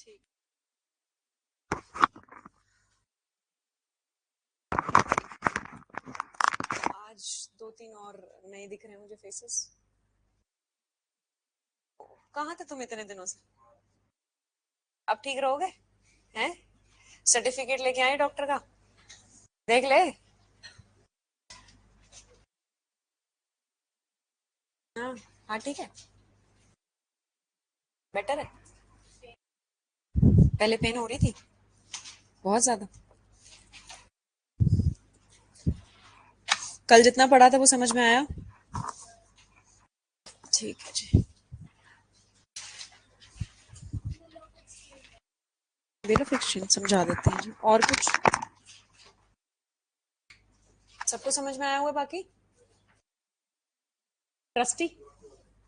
ठीक। आज 2-3 और नए दिख रहे हैं मुझे फेसेस। कहाँ थे तुम इतने दिनों से? अब ठीक रहोगे? हैं? सर्टिफिकेट लेके आए डॉक्टर का? देख ले। हाँ हाँ ठीक है। बेटर है। पहले पेन हो रही थी बहुत ज्यादा। कल जितना पढ़ा था वो समझ में आया? ठीक है जी। वेरिफिकेशन समझा देते हैं जी। और कुछ सबको समझ में आया हुआ? बाकी ट्रस्टी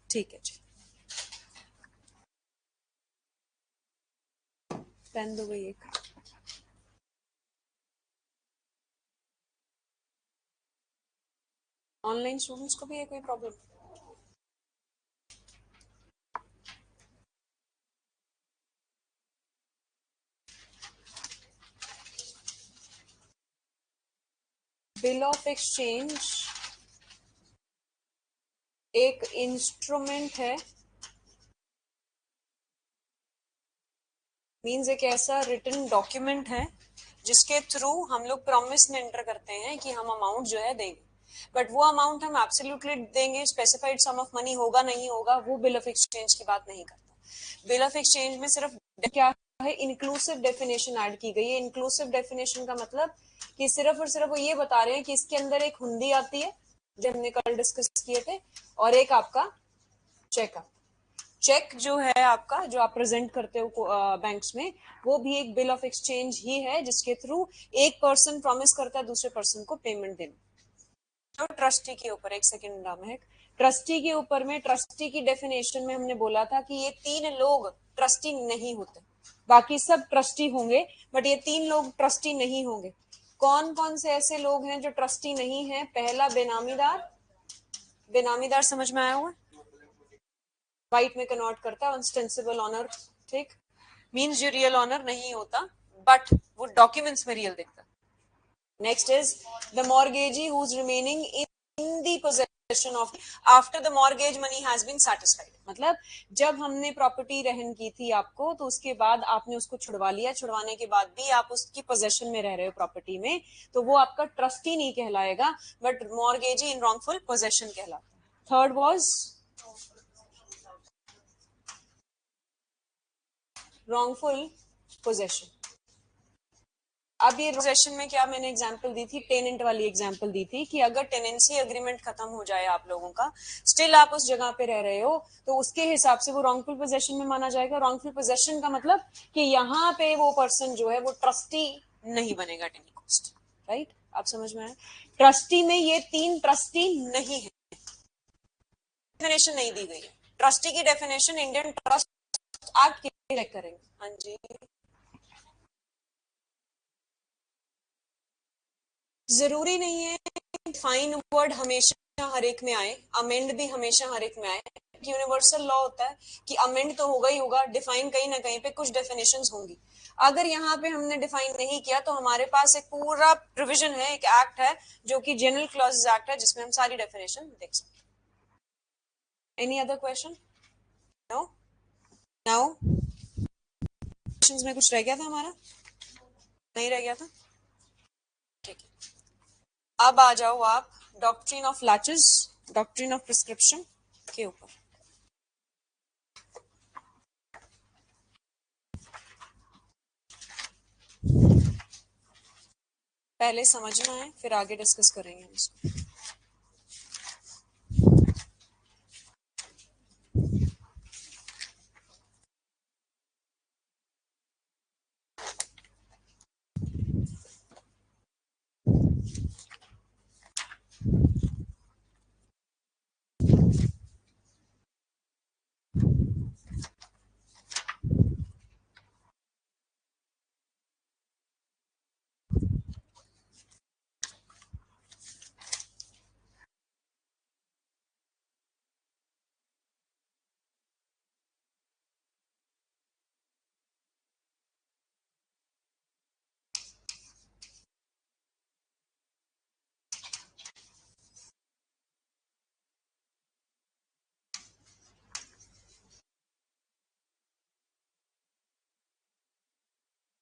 ठीक है जी। पेन दो भाई एक। ऑनलाइन स्टूडेंट्स को भी है कोई प्रॉब्लम? बिल ऑफ एक्सचेंज एक इंस्ट्रूमेंट है, मीन्स एक ऐसा रिटन डॉक्यूमेंट है जिसके थ्रू हम लोग प्रॉमिस में एंटर करते हैं कि हम अमाउंट जो है देंगे, बट वो अमाउंट हम एब्सोल्युटली देंगे, स्पेसिफाइड सम ऑफ मनी होगा नहीं होगा, वो बिल ऑफ एक्सचेंज की बात नहीं करता। बिल ऑफ एक्सचेंज में सिर्फ क्या है, इंक्लूसिव डेफिनेशन ऐड की गई है। इंक्लूसिव डेफिनेशन का मतलब कि सिर्फ और सिर्फ वो ये बता रहे हैं कि इसके अंदर एक हुंडी आती है जो हमने कल डिस्कस किए थे, और एक आपका चेक। चेक जो है आपका, जो आप प्रेजेंट करते हो बैंक्स में, वो भी एक बिल ऑफ एक्सचेंज ही है जिसके थ्रू एक पर्सन प्रॉमिस करता है दूसरे पर्सन को पेमेंट देना। तो ट्रस्टी के ऊपर एक सेकंड नाम है, ट्रस्टी के ऊपर में ट्रस्टी की डेफिनेशन में हमने बोला था कि ये 3 लोग ट्रस्टी नहीं होते, बाकी सब ट्रस्टी होंगे, बट ये 3 लोग ट्रस्टी नहीं होंगे। कौन कौन से ऐसे लोग हैं जो ट्रस्टी नहीं है? पहला बेनामीदार। बेनामीदार समझ में आया हुआ? वाइट में कन्वर्ट करता है ऑनस्टेंसिबल ऑनर। ठीक, मींस जो रियल ऑनर नहीं होता, बट वो डॉक्यूमेंट्स में रियल दिखता है। Next is the mortgagee who is remaining in the possession of after the mortgage money has been satisfied. मतलब जब हमने प्रॉपर्टी रहन की थी आपको, तो उसके बाद आपने उसको छुड़वा लिया, छुड़वाने के बाद भी आप उसकी पोजेशन में रह रहे हो प्रॉपर्टी में, तो वो आपका ट्रस्टी नहीं कहलाएगा, but mortgagee in wrongful possession कहलाता है। Third was wrongful possession। अब ये पोजेशन में क्या मैंने एग्जांपल दी थी? टेनेंट वाली एग्जांपल दी थी कि अगर टेनेंसी एग्रीमेंट खत्म हो जाए आप लोगों का, स्टिल आप उस जगह पे रह रहे हो, तो उसके हिसाब से वो रॉन्गफुल पोजेशन में माना जाएगा। रॉन्गफुल पोजेशन का मतलब कि यहाँ पे वो पर्सन जो है वो ट्रस्टी नहीं बनेगा एट एनी कॉस्ट। राइट, आप समझ में आए? ट्रस्टी में ये 3 ट्रस्टी नहीं है, डेफिनेशन नहीं दी गई है। ट्रस्टी की डेफिनेशन इंडियन ट्रस्ट एक्ट की करेंगे। हाँ जी, जरूरी नहीं है डिफाइन वर्ड हमेशा हर एक में आए, अमेंड भी हमेशा हर एक में आए। यूनिवर्सल लॉ होता है कि अमेंड तो होगा ही होगा, डिफाइन कहीं ना कहीं पे कुछ डेफिनेशंस होंगी। अगर यहाँ पे हमने डिफाइन नहीं किया तो हमारे पास एक पूरा प्रोविजन है, एक एक्ट है जो कि जनरल क्लॉजेस एक्ट है, जिसमें हम सारी डेफिनेशन देख सकते हैं। Any other question? No? Now questions में कुछ रह गया था हमारा? नहीं रह गया था? ठीक है, अब आ जाओ आप doctrine of latches, doctrine of prescription के ऊपर। पहले समझना है, फिर आगे डिस्कस करेंगे इसको।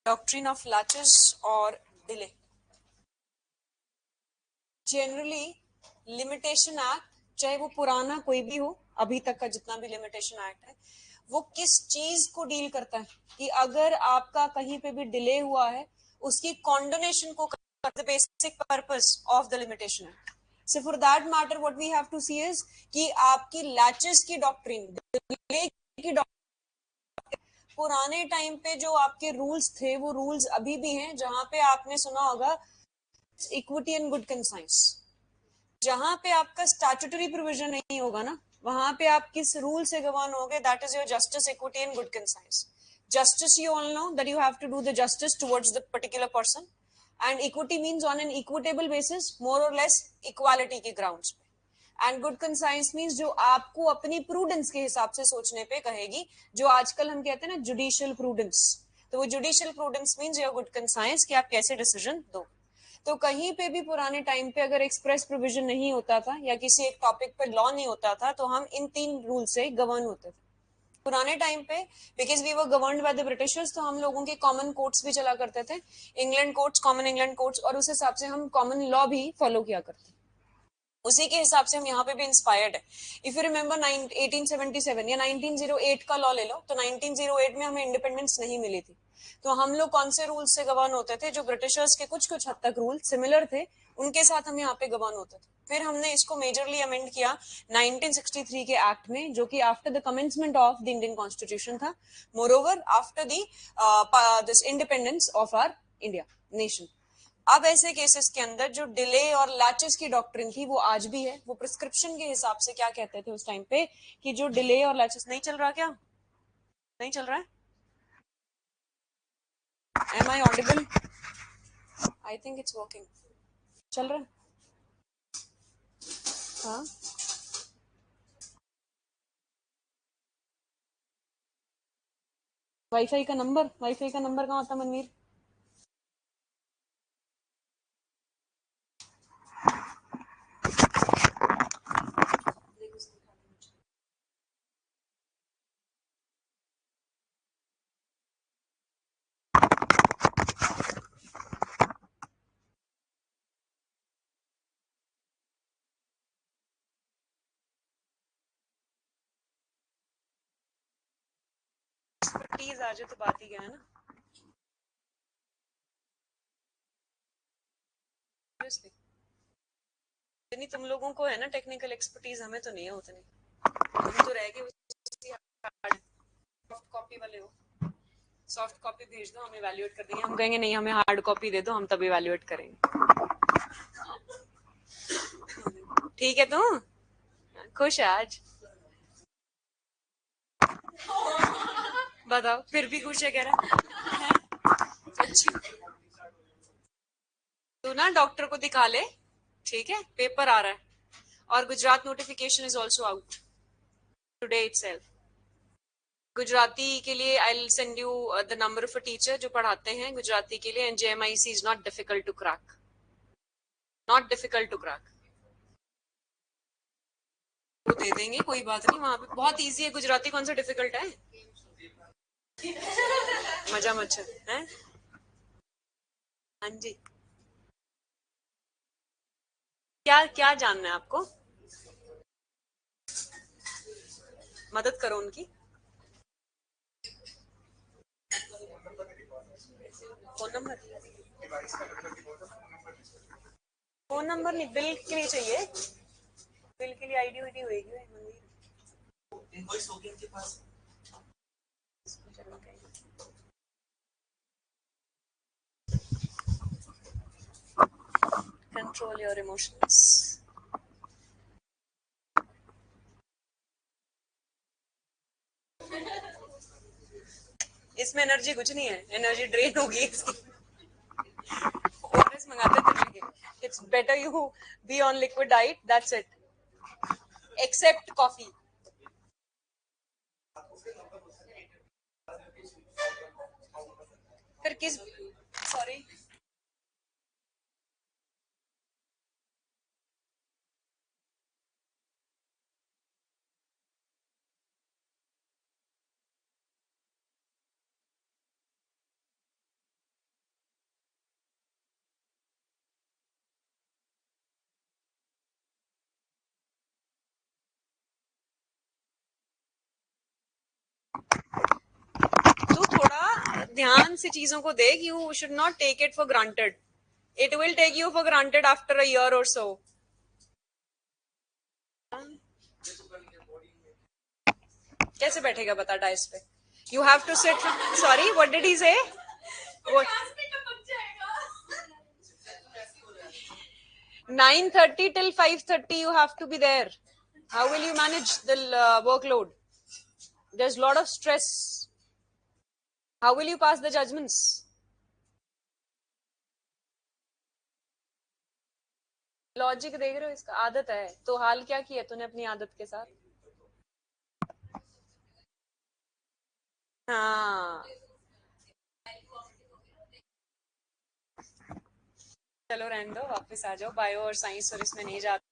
डॉक्ट्रिन ऑफ लैचेस और डिले। जनरली लिमिटेशन एक्ट, चाहे वो पुराना कोई भी हो, अभी तक का जितना भी लिमिटेशन एक्ट है, वो किस चीज को डील करता है कि अगर आपका कहीं पे भी डिले हुआ है, उसकी कॉन्डोनेशन को, the basic purpose of the limitation act. So for that matter what we have to see is कि आपकी लैचेस की डॉक्ट्रिन, डिले की पुराने टाइम पे जो आपके रूल्स थे वो रूल्स अभी भी हैं, जहां पे आपने सुना होगा इक्विटी एंड गुड कंसाइंस। जहां पे आपका स्टैट्यूटरी प्रोविजन नहीं होगा ना, वहां पे आप किस रूल से गवर्न होगे, that is your justice, equity and good conscience. Justice, you all know that you have to do the justice towards the particular person, and equity means on an equitable basis, more or less equality के grounds पे। And good conscience means जो आपको अपनी prudence के हिसाब से सोचने पे कहेगी, जो आजकल हम कहते हैं ना जुडिशियल प्रूडेंस, तो वो judicial prudence means your good conscience कि आप कैसे डिसीजन दो। तो कहीं पे भी पुराने टाइम पे अगर एक्सप्रेस प्रोविजन नहीं होता था या किसी एक टॉपिक पे लॉ नहीं होता था, तो हम इन 3 रूल से गवर्न होते थे पुराने टाइम पे। Because we were governed by the Britishers, तो हम लोगों के कॉमन कोर्ट्स भी चला करते थे, England courts, common England courts, और उस हिसाब से हम कॉमन लॉ भी फॉलो किया करते, उसी के हिसाब से हम यहाँ पे भी इंस्पायर्ड है। इफ यू रिमेंबर 1877 या 1908 का लॉ ले लो, तो 1908 में हमें इंडिपेंडेंस नहीं मिली थी, तो हम लोग कौन से रूल से गवर्न होते थे, जो ब्रिटिशर्स के कुछ कुछ हद तक रूल सिमिलर थे, उनके साथ हम यहाँ पे गवर्न होते थे। फिर हमने इसको मेजरली अमेंड किया 1963 के एक्ट में, जो कि after the commencement of the Indian constitution था, moreover after this independence of our India nation. अब ऐसे केसेस के अंदर जो डिले और लैचेस की डॉक्ट्रिन थी वो आज भी है। वो प्रिस्क्रिप्शन के हिसाब से क्या कहते थे उस टाइम पे कि जो डिले और लैचेस, नहीं चल रहा, क्या नहीं चल रहा है? Am I audible? I think it's working. चल रहा है? हाँ, वाईफाई का नंबर कहाँ होता मनवीर? प्लीज आ जाए तो बात ही क्या है ना। नहीं, तुम लोगों को है ना टेक्निकल एक्सपर्टीज, हमें तो नहीं है उतनी। हम तो रह गए सॉफ्ट कॉपी वाले हो। सॉफ्ट कॉपी भेज दो, हम इवैल्यूएट कर देंगे। हम कहेंगे नहीं, हमें हार्ड कॉपी दे दो, हम तब इवैल्यूएट करेंगे। ठीक है, तू खुश है आज? बताओ, फिर भी खुश है कह रहा है? अच्छा, तू ना डॉक्टर को दिखा ले, ठीक है? पेपर आ रहा है, और Gujarat notification is also out today itself. Gujarati के लिए I will send you the number of a teacher जो पढ़ाते हैं गुजराती के लिए, and JMIC is not difficult to crack, not difficult to crack. वो दे देंगे, कोई बात नहीं, वहां पे बहुत इजी है गुजराती, कौन सा डिफिकल्ट है? मजा मच्छर है। हाँ जी, क्या क्या जानना है आपको? मदद करो उनकी। Phone number? फोन नंबर नहीं, बिल के लिए चाहिए। बिल के लिए आईडी वाईडी होगी मंदिर। इनवॉइस होगी उनके पास। Control your emotions. इसमें एनर्जी कुछ नहीं है, एनर्जी ड्रेन होगी इसकी। ओआरएस मंगाते थे, it's better you be on liquid diet, that's it, except coffee. फिर किस, सॉरी, ध्यान से चीजों को देख, you should not take it for granted, it will take you for granted after a year or so. कैसे बैठेगा बता डाइस पे? You have to sit. Sorry, what did he say? 9:30 till 5:30 you have to be there. How will you manage the workload? There's a lot of stress. How will you pass the judgments? Logic देख रहे हो इसका? आदत है तो हाल क्या किया तूने अपनी आदत के साथ? हाँ, चलो रहने दो, वापस आ जाओ. बायो और साइंस और इसमें नहीं जाते.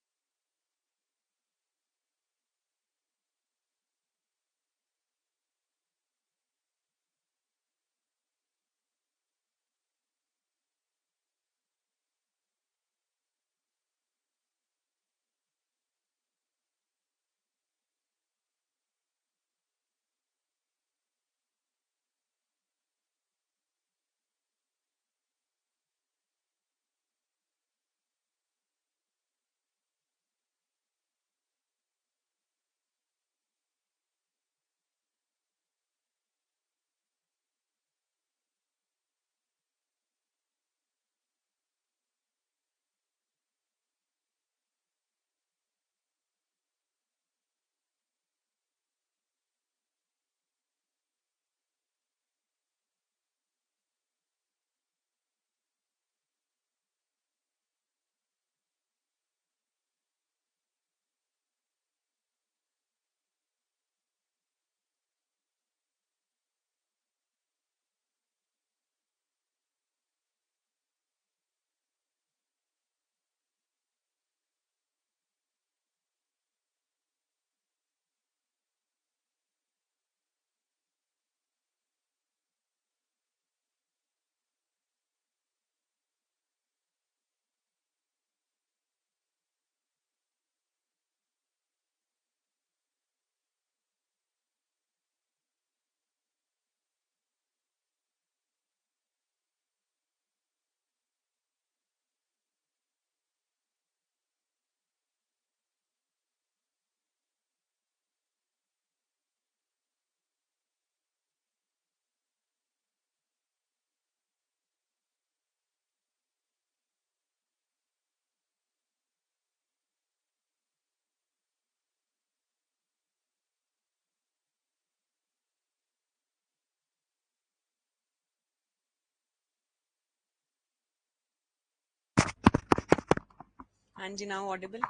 हाँ जी, नाउ ऑडिबल.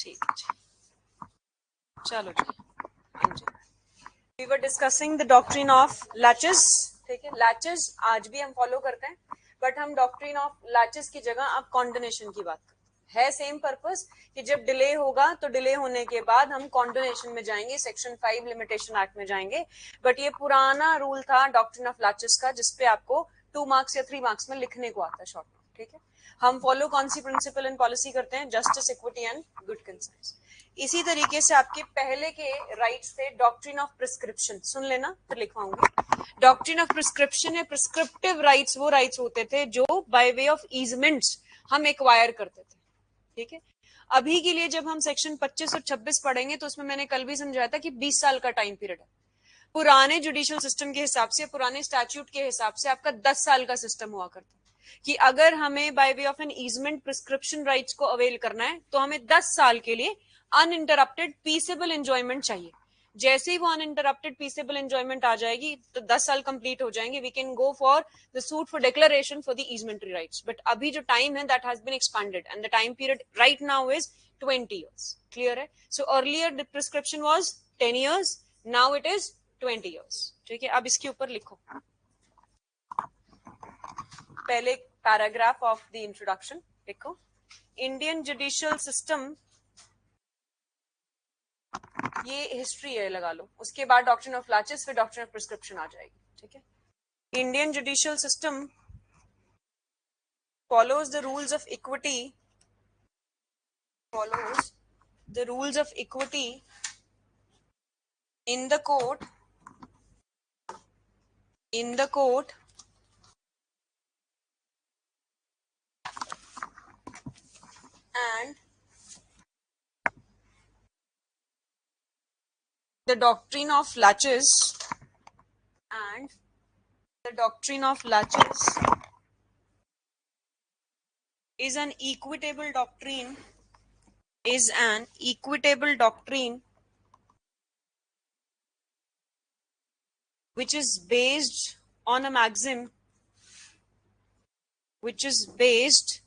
ठीक है जी, चलो जी. हाँ जी, we were discussing the doctrine of laches. ठीक है, लैचेस आज भी हम फॉलो करते हैं, बट हम डॉक्ट्रिन ऑफ लैचेस की जगह अब कॉन्डोनेशन की बात करते हैं. है सेम पर्पस कि जब डिले होगा तो डिले होने के बाद हम कॉन्डोनेशन में जाएंगे, सेक्शन 5 लिमिटेशन एक्ट में जाएंगे. बट ये पुराना रूल था डॉक्ट्रिन ऑफ लैचेस का, जिसपे आपको 2 मार्क्स या 3 मार्क्स में लिखने को आता है शॉर्ट नोट. ठीक है, हम फॉलो कौन सी प्रिंसिपल एंड पॉलिसी करते हैं? Justice, equity and good conscience. इसी तरीके से आपके पहले के राइट्स थे डॉक्ट्रिन ऑफ प्रिस्क्रिप्शन. सुन लेना, फिर लिखवाऊंगी. डॉक्ट्रिन ऑफ प्रिस्क्रिप्शन या प्रिस्क्रिप्टिव राइट्स वो राइट्स होते थे जो बाय वे ऑफ ईजमेंट्स हम एक्वायर करते थे. ठीक है, अभी के लिए जब हम सेक्शन 25 और 26 पढ़ेंगे तो उसमें मैंने कल भी समझाया था कि 20 साल का टाइम पीरियड है. पुराने जुडिशियल सिस्टम के हिसाब से, पुराने स्टैट्यूट के हिसाब से आपका 10 साल का सिस्टम हुआ करता कि अगर हमें by way of an easement prescription rights को अवेल करना है तो हमें 10 साल के लिए अनइंटरप्टेड पीसेबल एंजॉयमेंट चाहिए. जैसे ही वो अनइंटरप्टेड पीसेबल एंजॉयमेंट आ जाएगी तो 10 साल कंप्लीट हो जाएंगे. We can go for the suit for declaration for the easementary rights. But अभी जो टाइम है that has been expended and the time period right now is 20 years. Clear है? So earlier the prescription was 10 years, now it is 20 years. ठीक है, अब इसके ऊपर लिखो पहले पैराग्राफ ऑफ द इंट्रोडक्शन. लिखो इंडियन जुडिशियल सिस्टम, ये हिस्ट्री है लगा लो. उसके बाद डॉक्ट्रिन ऑफ लैचेस, फिर डॉक्ट्रिन ऑफ प्रिस्क्रिप्शन आ जाएगी. ठीक है, Indian judicial system follows the rules of equity, follows the rules of equity in the court in the court and the doctrine of laches and the doctrine of laches is an equitable doctrine which is based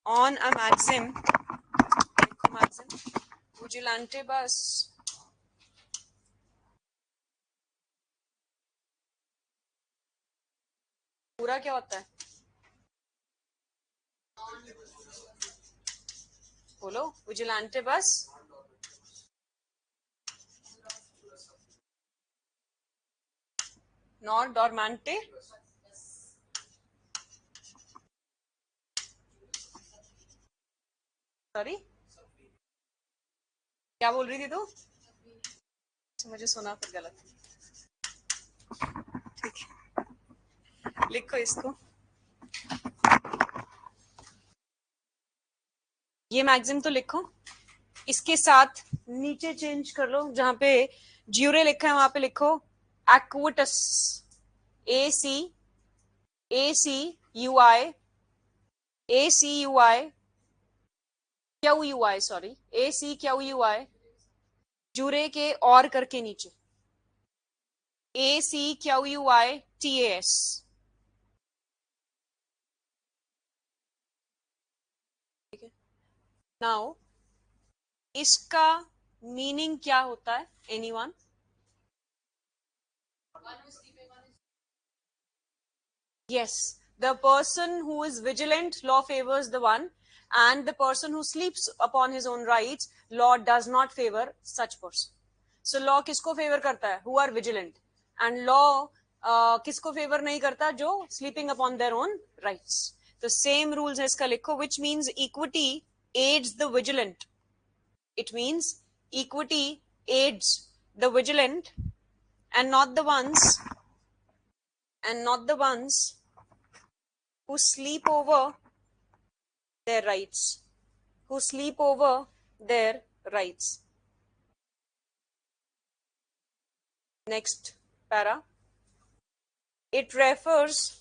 on a maxim vigilantibus पूरा क्या होता है बोलो vigilantibus not डॉर्मेंटे sorry क्या बोल रही थी तू मुझे सुना फिर गलत ठीक है लिखो इसको ये मैक्सिम तो लिखो इसके साथ नीचे चेंज कर लो जहां पे ज्यूरे लिखा है वहां पे लिखो एक्विटस ACUI सॉरी ACQUI जुरे के और करके नीचे ACQUITAS ठीक है नाउ इसका मीनिंग क्या होता है anyone Yes, the person who is vigilant, law favors the one, and the person who sleeps upon his own rights, law does not favor such person. So law किसको favor करता है? Who are vigilant, and law किसको favor नहीं करता? जो sleeping upon their own rights. The same rules है इसका लिखो, which means equity aids the vigilant. It means equity aids the vigilant, and not the ones who sleep over their rights. Next para. It refers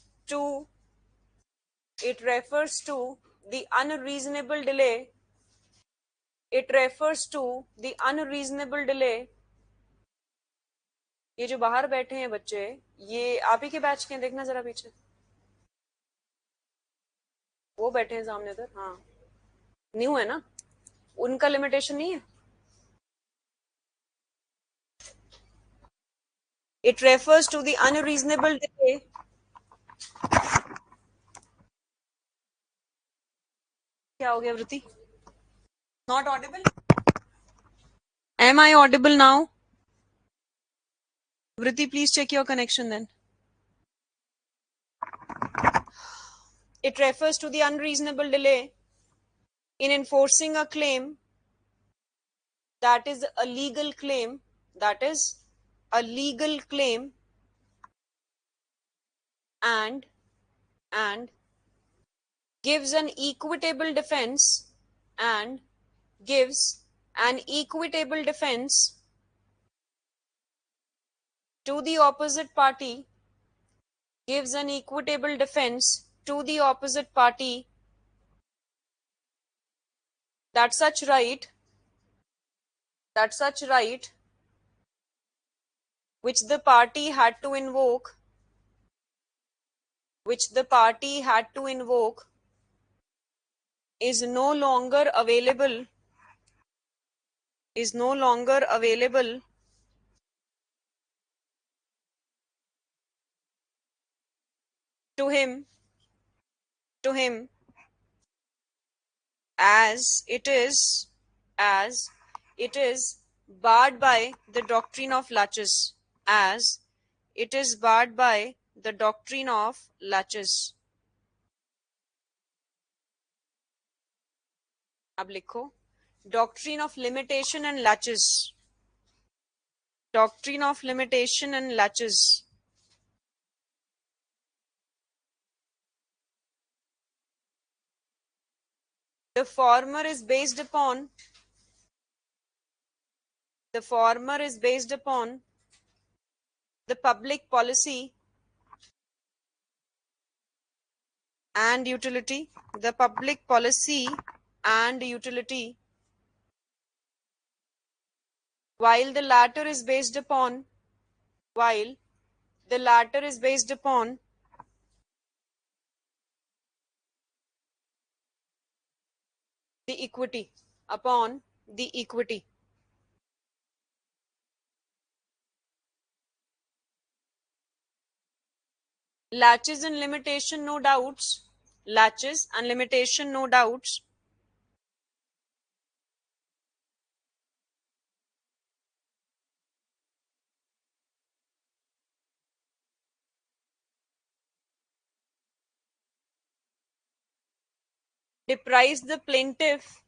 to the unreasonable delay. ये जो बाहर बैठे हैं बच्चे ये आप ही के बैच के देखना जरा पीछे वो बैठे हैं सामने उधर हाँ न्यू है ना उनका लिमिटेशन नहीं है It refers to the unreasonable delay. क्या हो गया वृत्ति Not audible? Am I audible now? Vritti, please check your connection then. It refers to the unreasonable delay in enforcing a claim that is a legal claim, and gives an equitable defense to the opposite party, that such right which the party had to invoke is no longer available to him as it is barred by the doctrine of laches. अब लिखो doctrine of limitation and laches. The former is based upon the public policy and utility, while the latter is based upon the equity, Latches and limitation, no doubts. Deprives the plaintiff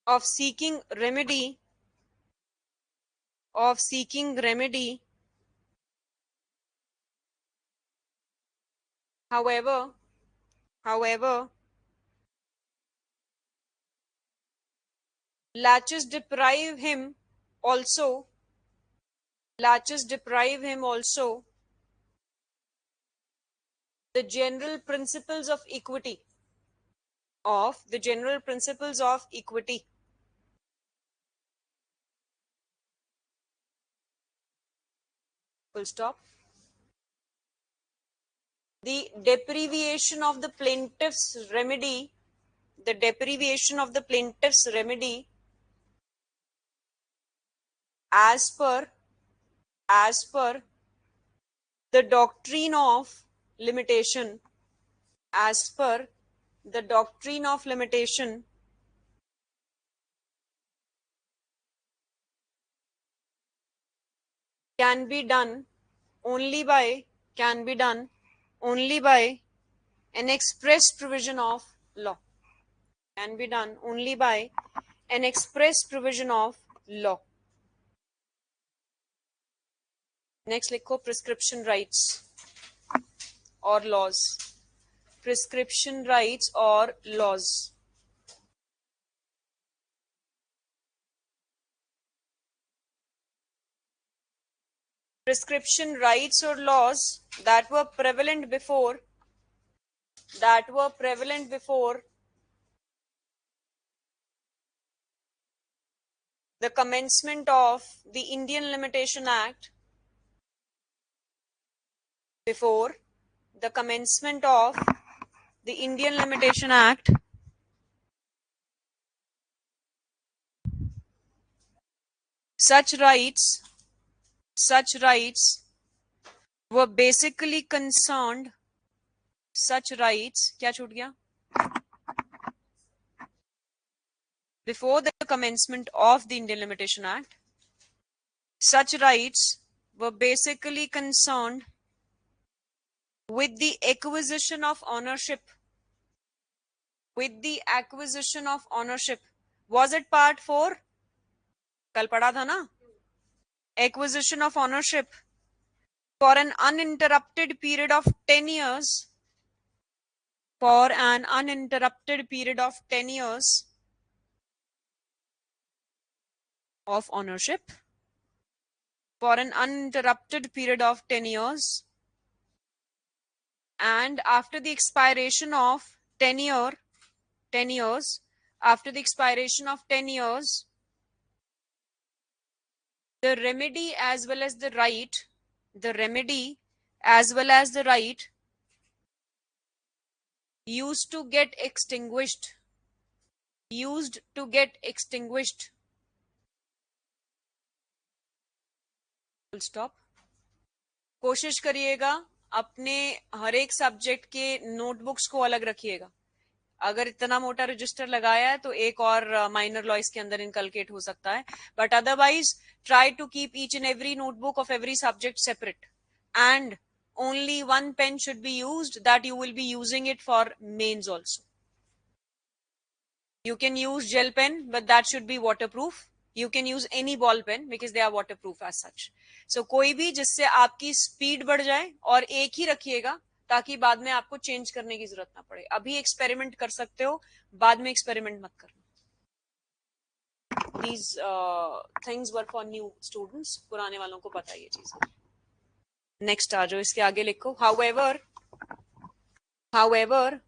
of seeking remedy however latches deprive him also the general principles of equity full stop. The deprivation of the plaintiff's remedy as per the doctrine of limitation can be done only by an express provision of law. Next लिखो prescription rights or laws. Prescription rights or laws. Prescription rights or laws that were prevalent before the commencement of the Indian Limitation Act, such rights were basically concerned क्या छूट गया? Before the commencement of the Indian Limitation Act, such rights were basically concerned with the acquisition of ownership. Was it part 4? कल पढ़ा था ना? Acquisition of ownership for an uninterrupted period of 10 years. Of ownership for an uninterrupted period of 10 years, and after the expiration of 10 years, the remedy as well as the right used to get extinguished. Full stop. कोशिश करिएगा अपने हर एक subject के notebooks को अलग रखिएगा. अगर इतना मोटा रजिस्टर लगाया है तो एक और माइनर लॉ इसके अंदर इनकलकेट हो सकता है, but otherwise try to keep each and every notebook of every subject separate, and only one pen should be used, that you will be using it for mains also. You can use gel pen, but that should be waterproof. You can use any ball pen because they are waterproof as such. So कोई भी जिससे आपकी speed बढ़ जाए, और एक ही रखिएगा ताकि बाद में आपको चेंज करने की जरूरत ना पड़े। अभी एक्सपेरिमेंट कर सकते हो, बाद में एक्सपेरिमेंट मत करना। These things were for new students, पुराने वालों को पता है ये चीज। नेक्स्ट आ जाओ, इसके आगे लिखो however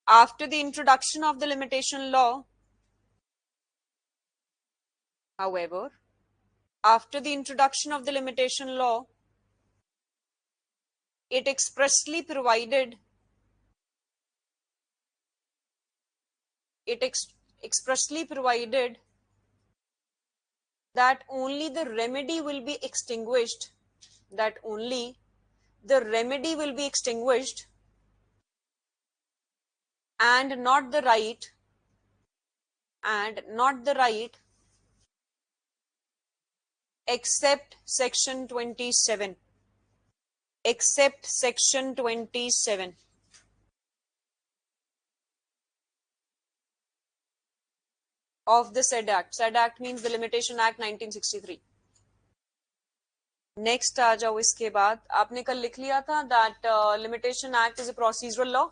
after the introduction of the limitation law, however after the introduction of the limitation law, it expressly provided that only the remedy will be extinguished, and not the right, except section 27 of the said act. Said act means the Limitation Act 1963. Next आ जाओ। इसके बाद आपने कल लिख लिया था that limitation act is a procedural law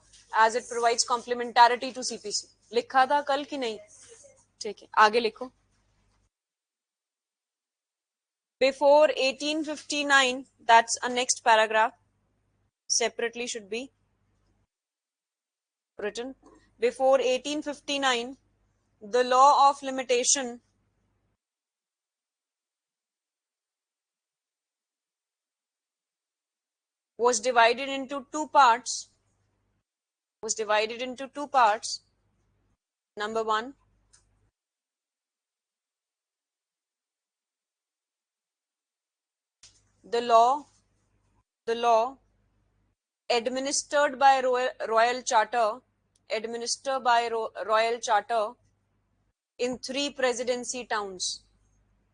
as it provides complementarity to CPC. लिखा था कल कि नहीं? ठीक है, आगे लिखो। Before 1859, that's a next paragraph, separately should be written. Before 1859, the law of limitation was divided into two parts. Number one, the law administered by royal charter in three presidency towns.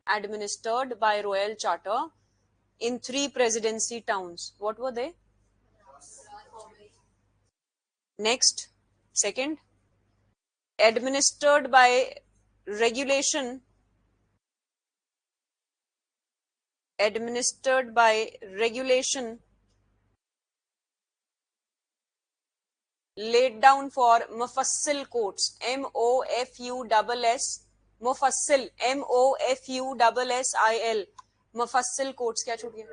Administered by royal charter in three presidency towns. What were they? Next, second, administered by regulation laid down for mufassil courts. MOFUSS mufassil MOFUSSIL mufassil courts. क्या छूट गया?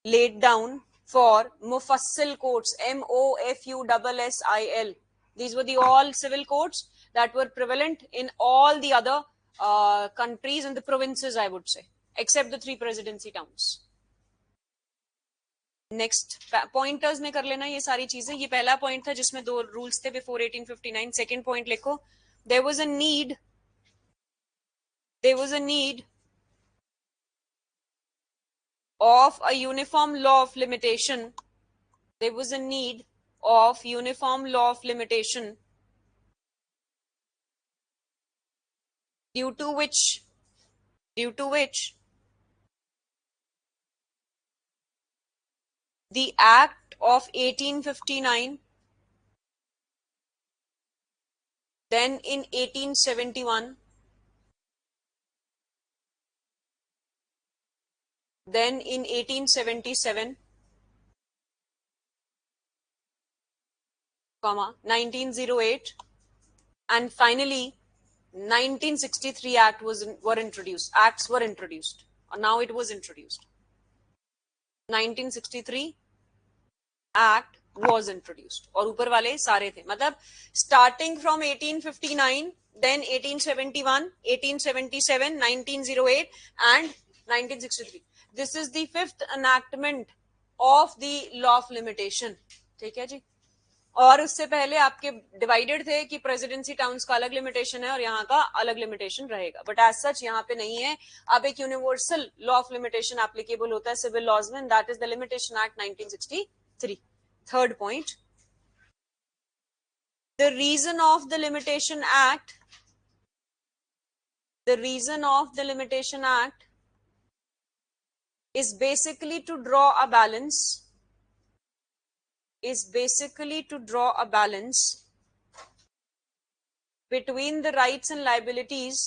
Laid down for mufassil courts. MOFUSSIL. These were the all civil courts that were prevalent in all the other countries and the provinces, I would say, except the three presidency towns. Next pointers में कर लेना ये सारी चीजें। ये पहला point था जिसमें दो रूल्स थे बिफोर 1859। सेकंड पॉइंट लिखो, there was a need of a uniform law of limitation. There was a need of uniform law of limitation due to which the Act of 1859, then in 1871, then in 1877, 1908, and finally 1963 Acts were introduced. Now it was introduced. 1963 Act was introduced. और ऊपर वाले सारे थे, मतलब starting from 1859, then 1871, 1877, 1908 and 1963. This is the fifth enactment of the law of limitation. ठीक है जी। और उससे पहले आपके डिवाइडेड थे कि प्रेसिडेंसी टाउन्स का अलग लिमिटेशन है और यहाँ का अलग लिमिटेशन रहेगा, बट एज सच यहाँ पे नहीं है। अब एक universal law of limitation applicable होता है सिविल लॉज में, that is the limitation act 1963। Third point, the reason of the limitation act is basically to draw a balance between the rights and liabilities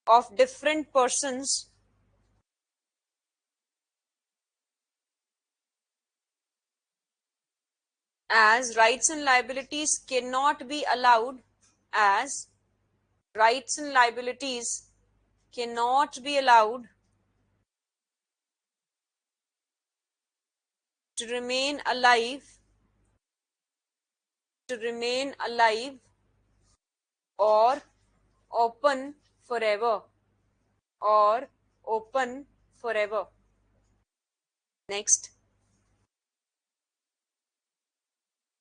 of different persons as rights and liabilities cannot be allowed as rights and liabilities cannot be allowed to remain alive or open forever or open forever. Next,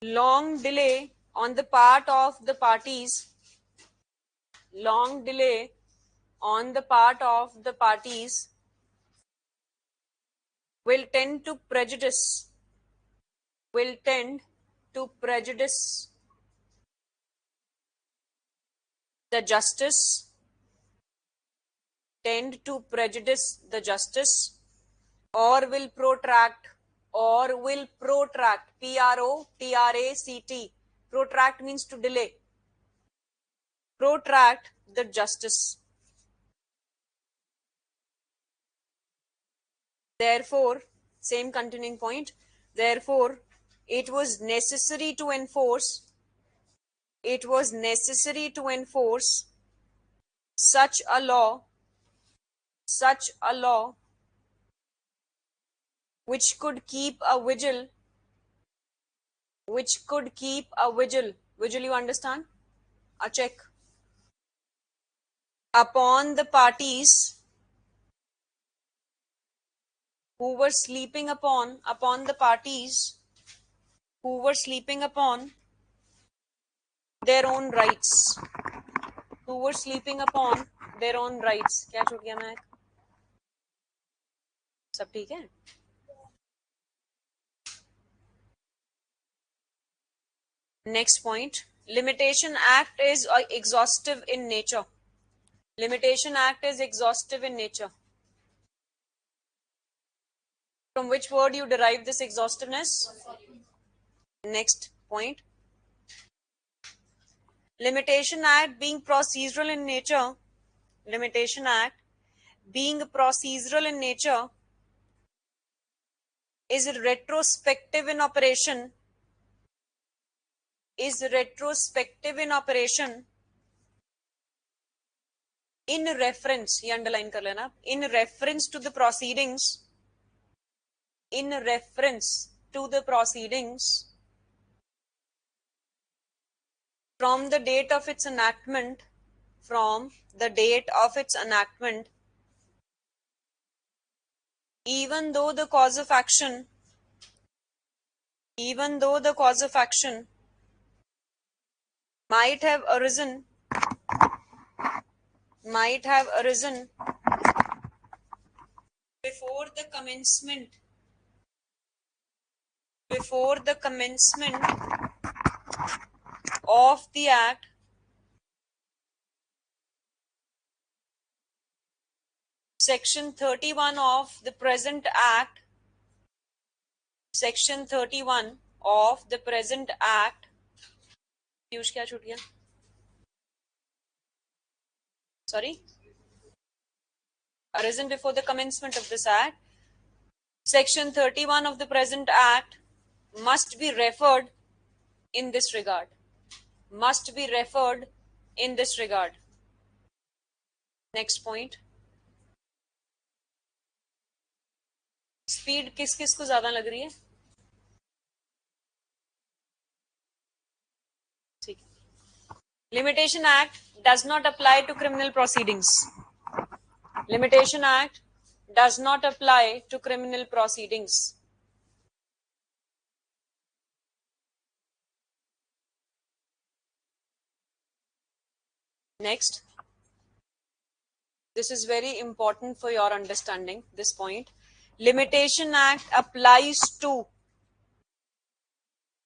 long delay on the part of the parties long delay on the part of the parties will tend to prejudice will tend to prejudice the justice tend to prejudice the justice or will protract protract protract means to delay protract the justice. Therefore, same continuing point, therefore it was necessary to enforce such a law which could keep a vigil vigil, you understand, a check upon the parties who were sleeping upon the parties who were sleeping upon their own rights क्या छूट गया मैं सब ठीक है. Next point, Limitation Act is exhaustive in nature. Limitation Act is exhaustive in nature. From which word you derive this exhaustiveness? Next point, Limitation Act being procedural in nature is retrospective in operation in reference, ये underline कर लेना, in reference to the proceedings from the date of its enactment even though the cause of action might have arisen before the commencement of the act. Section 31 of the present act Piyush क्या छूट गया, sorry, arisen before the commencement of this act. Section 31 of the present act must be referred in this regard. Next point, speed किस किस को ज्यादा लग रही है? ठीक है. Limitation Act does not apply to criminal proceedings. Next, this is very important for your understanding, this point. Limitation Act applies to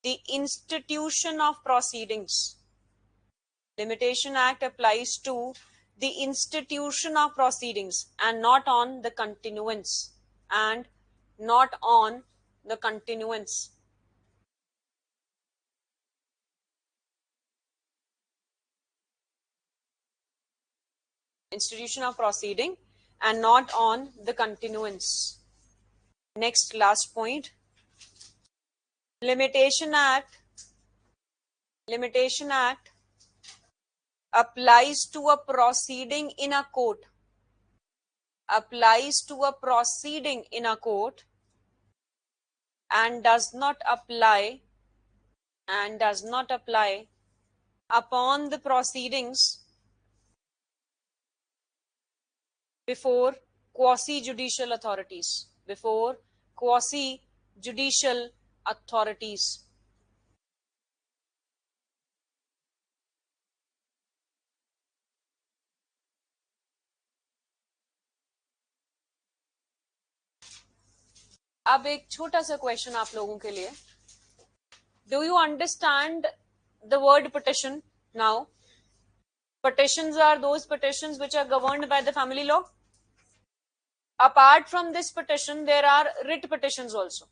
the institution of proceedings. Limitation Act applies to the institution of proceedings and not on the continuance. institution of proceeding and not on the continuance. Next, last point. Limitation Act applies to a proceeding in a court. Applies to a proceeding in a court and does not apply upon the proceedings before quasi-judicial authorities. Before quasi-judicial authorities. अब एक छोटा सा question आप लोगों के लिए. Do you understand the word petition now? Petitions are those petitions which are governed by the family law. Apart from this petition, there are writ petitions also.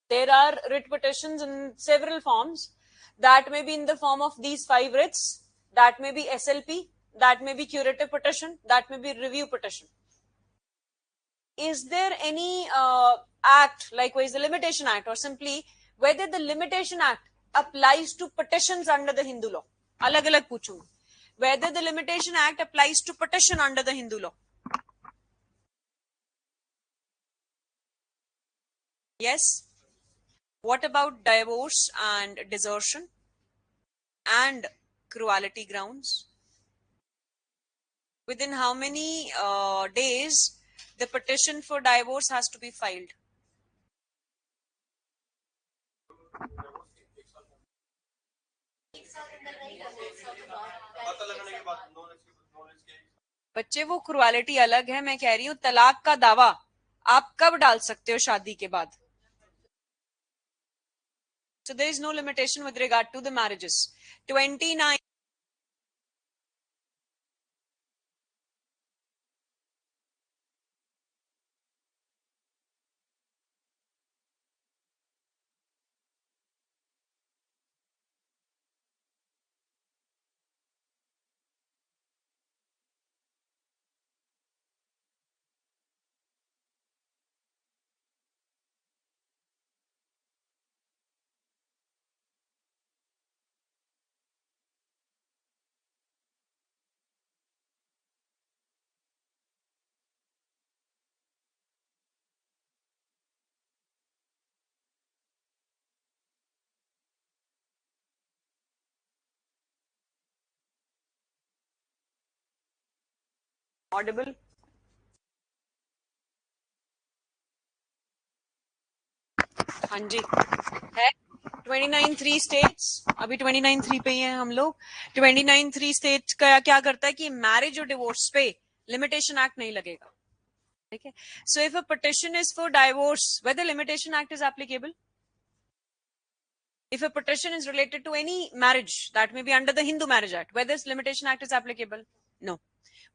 There are writ petitions in several forms. That may be in the form of these 5 writs. That may be SLP. That may be curative petition. That may be review petition. Is there any act, likewise the Limitation Act, or simply whether the Limitation Act applies to petitions under the Hindu law? अलग-अलग पूछूंगा. Whether the Limitation Act applies to petition under the Hindu law? Yes. What about divorce and desertion and cruelty grounds? Within how many days the petition for divorce has to be filed? बच्चे वो cruelty अलग है. मैं कह रही हूँ तलाक का दावा आप कब डाल सकते हो शादी के बाद? So there is no limitation with regard to the marriages. 29. Audible? हाँ जी है. 29(3) स्टेट्स. अभी 29(3) पे ही हैं हम लोग. 29(3) स्टेट्स का क्या करता है कि मैरिज और डिवोर्स पे लिमिटेशन एक्ट नहीं लगेगा. ठीक है. So if a petition is for divorce, whether limitation act is applicable? If a petition is related to any marriage, that may be under the Hindu Marriage Act, whether this limitation act is applicable? No.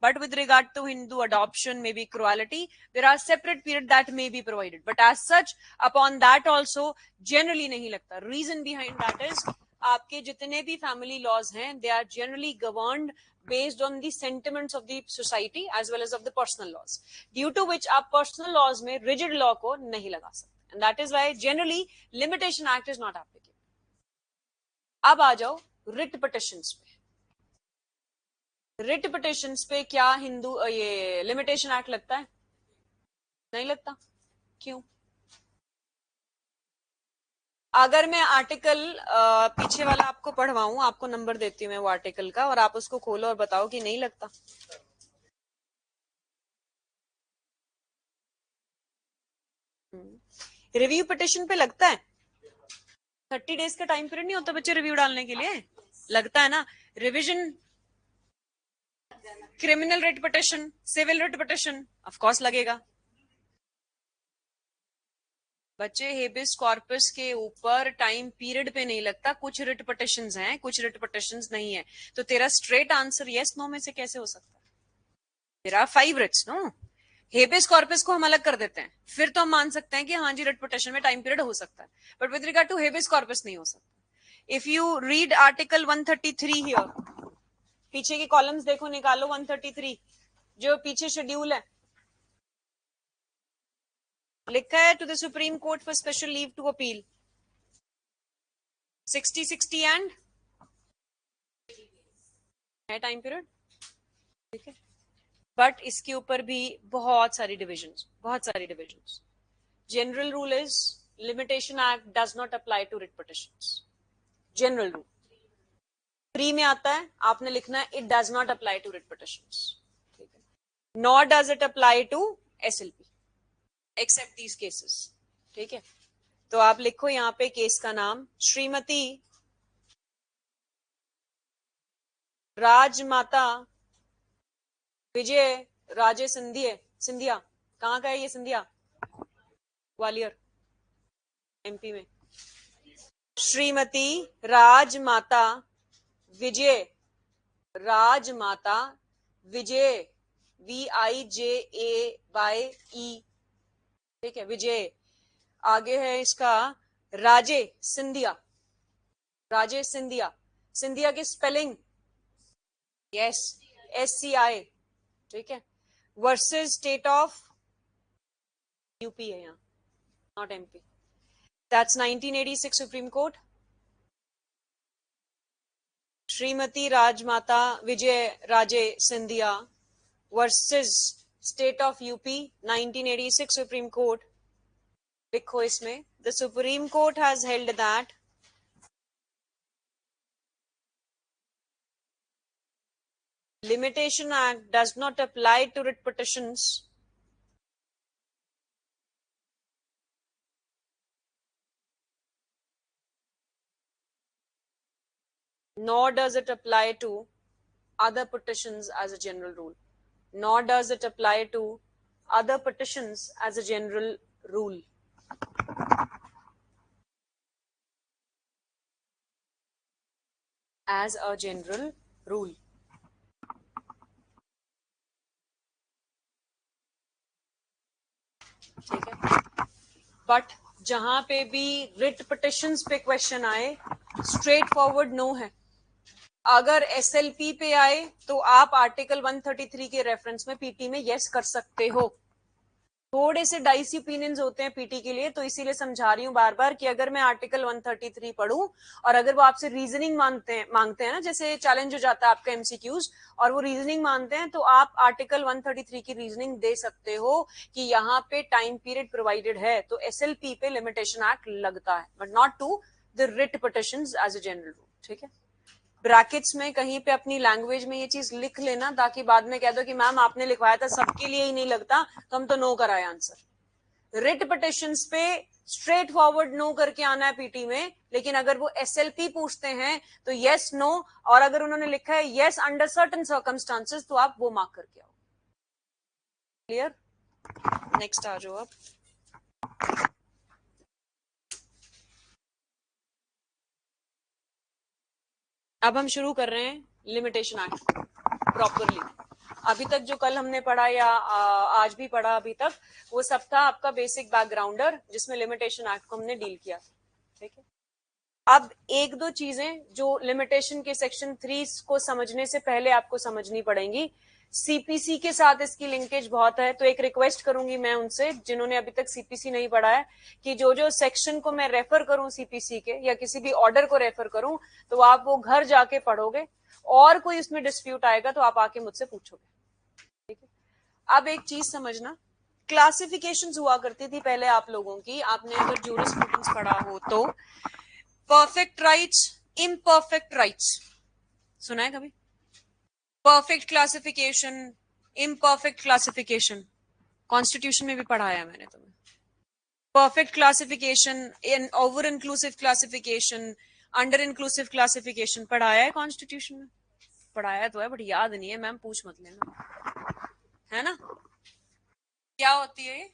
But with regard to Hindu adoption, maybe cruelty, there are separate period that may be provided. But as such, upon that also, generally नहीं लगता. Reason behind that is, आपके जितने भी family laws हैं, they are generally governed based on the sentiments of the society as well as of the personal laws. Due to which आप personal laws में rigid law को नहीं लगा सकते. And that is why generally limitation act is not applicable. अब आ जाओ writ petitions पे. Writ petitions पे क्या हिंदू ये लिमिटेशन एक्ट लगता है? नहीं लगता. क्यों? अगर मैं आर्टिकल पीछे वाला आपको पढ़वाऊं, आपको नंबर देती हूं मैं वो आर्टिकल का, और आप उसको खोलो और बताओ कि नहीं लगता. रिव्यू पिटिशन पे लगता है. 30 डेज का टाइम पीरियड नहीं होता बच्चे रिव्यू डालने के लिए? लगता है ना. Revision, criminal writ petition, civil writ petition, of course लगेगा. बच्चे हेबिस कॉर्पस के ऊपर टाइम पीरियड पे नहीं लगता. कुछ रिट पिटिशंस हैं, कुछ रिट पिटिशंस नहीं है. तो तेरा स्ट्रेट आंसर यस नो में से कैसे हो सकता है? तेरा 5 रिट्स नो. हेबिस कॉर्पस को हम अलग कर देते हैं, फिर तो हम मान सकते हैं कि हाँ जी रिट पिटिशन में टाइम पीरियड हो सकता है. But with regard to habeas corpus नहीं हो सकता. If you read article 133 here, पीछे के कॉलम्स देखो, निकालो 133 जो पीछे शेड्यूल है, लिखा है to the Supreme Court for special leave to appeal 60 and है टाइम पीरियड, ठीक है। बट इसके ऊपर भी बहुत सारी divisions. General rule is limitation act does not apply to writ petitions. General rule प्री में आता है, आपने लिखना है it does not apply to writ petitions, ठीक है। Nor does it apply to SLP except these cases, ठीक है। तो आप लिखो यहाँ पे केस का नाम श्रीमती राजमाता विजय राजे सिंधिया। कहाँ का है ये सिंधिया? ग्वालियर एमपी में। श्रीमती राजमाता विजय VIJAYE, ठीक है, विजय। आगे है इसका राजे सिंधिया की स्पेलिंग यस SCI, ठीक है। वर्सेस स्टेट ऑफ यूपी है यहाँ, not MP। That's 1986 supreme court. Shrimati Rajmata Vijay Raje Scindia versus state of UP 1986 supreme court. लिखो इसमें the Supreme court has held that Limitation Act does not apply to writ petitions nor does it apply to other petitions as a general rule. ठीक है। But जहां पे भी writ petitions पे question आए, straight forward no है। अगर SLP पे आए तो आप आर्टिकल 133 के रेफरेंस में पीटी में यस कर सकते हो। थोड़े से डाइसी ओपिनियंस होते हैं पीटी के लिए, तो इसीलिए समझा रही हूँ बार बार कि अगर मैं आर्टिकल 133 पढ़ूं और अगर वो आपसे रीजनिंग मांगते हैं ना, जैसे चैलेंज हो जाता है आपका MCQs और वो रीजनिंग मांगते हैं, तो आप आर्टिकल 133 की रीजनिंग दे सकते हो कि यहाँ पे टाइम पीरियड प्रोवाइडेड है, तो SLP पे लिमिटेशन एक्ट लगता है, but not to the writ petitions as a general rule, ठीक है। ब्रैकेट्स में कहीं पे अपनी लैंग्वेज में ये चीज लिख लेना, ताकि बाद में कह दो कि मैम आपने लिखवाया था सबके लिए ही नहीं लगता, तो हम तो नो कराए आंसर। रिट पिटिशंस पे स्ट्रेट फॉरवर्ड नो करके आना है पीटी में, लेकिन अगर वो SLP पूछते हैं तो यस नो, और अगर उन्होंने लिखा है यस अंडर सर्टेन सर्कमस्टांसेस तो आप वो मार्क करके आओ। क्लियर? नेक्स्ट आ जाओ आप। अब हम शुरू कर रहे हैं लिमिटेशन एक्ट प्रॉपरली। अभी तक जो कल हमने पढ़ा या आज भी पढ़ा अभी तक, वो सब था आपका बेसिक बैकग्राउंडर, जिसमें लिमिटेशन एक्ट को हमने डील किया, ठीक है। अब एक दो चीजें जो लिमिटेशन के सेक्शन 3 को समझने से पहले आपको समझनी पड़ेंगी। CPC के साथ इसकी लिंकेज बहुत है, तो एक रिक्वेस्ट करूंगी मैं उनसे जिन्होंने अभी तक CPC नहीं पढ़ा है, कि जो जो सेक्शन को मैं रेफर करूं CPC के या किसी भी ऑर्डर को रेफर करूं, तो आप वो घर जाके पढ़ोगे, और कोई उसमें डिस्प्यूट आएगा तो आप आके मुझसे पूछोगे, ठीक है। अब एक चीज समझना, क्लासिफिकेशंस हुआ करती थी पहले आप लोगों की, आपने अगर ज्यूरिस्प्रूडेंस पढ़ा हो तो। परफेक्ट राइट्स, इम्परफेक्ट राइट्स सुना है कभी? Perfect classification, imperfect classification, constitution में भी पढ़ाया है मैंने तुम्हें। Perfect classification, over inclusive classification, under inclusive classification पढ़ाया है कॉन्स्टिट्यूशन में? पढ़ाया तो है, बट याद नहीं है मैम, पूछ मत लेना, है ना। क्या होती है ये?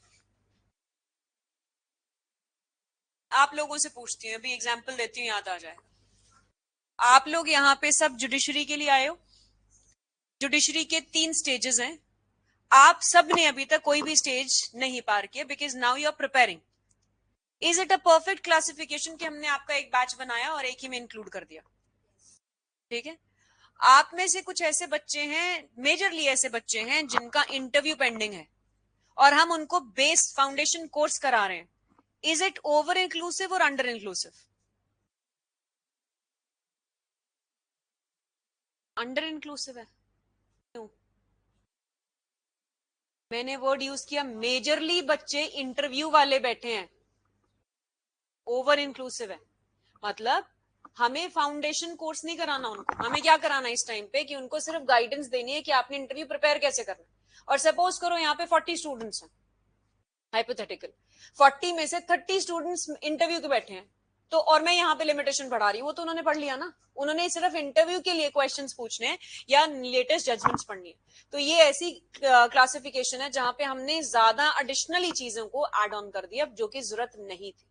आप लोगों से पूछती हूँ, अभी एग्जाम्पल देती हूँ, याद आ जाएगा। आप लोग यहाँ पे सब जुडिशरी के लिए आए हो। जुडिशरी के 3 स्टेजेस हैं, आप सब ने अभी तक कोई भी स्टेज नहीं पार किया, because now you are preparing. Is it a perfect classification कि हमने आपका एक बैच बनाया और एक ही में इंक्लूड कर दिया? ठीक है। आप में से कुछ ऐसे बच्चे हैं, मेजरली ऐसे बच्चे हैं जिनका इंटरव्यू पेंडिंग है और हम उनको बेस फाउंडेशन कोर्स करा रहे हैं. इज इट ओवर इंक्लूसिव और अंडर इंक्लूसिव? अंडर इंक्लूसिव है. क्यों? मैंने वर्ड यूज किया, मेजरली बच्चे इंटरव्यू वाले बैठे हैं. ओवर इंक्लूसिव है मतलब हमें फाउंडेशन कोर्स नहीं कराना उनको. हमें क्या कराना है इस टाइम पे कि उनको सिर्फ गाइडेंस देनी है कि आपने इंटरव्यू प्रिपेयर कैसे करना है. और सपोज करो यहाँ पे 40 स्टूडेंट्स हैं, हाइपोथेटिकल. 40 में से 30 स्टूडेंट्स इंटरव्यू के बैठे हैं, तो और मैं यहाँ पे लिमिटेशन बढ़ा रही हूँ, वो तो उन्होंने पढ़ लिया ना. उन्होंने सिर्फ इंटरव्यू के लिए क्वेश्चंस पूछने हैं या लेटेस्ट जजमेंट्स पढ़नी है. तो ये ऐसी क्लासिफिकेशन है जहां पे हमने ज्यादा एडिशनली चीजों को एड ऑन कर दिया जो कि जरूरत नहीं थी.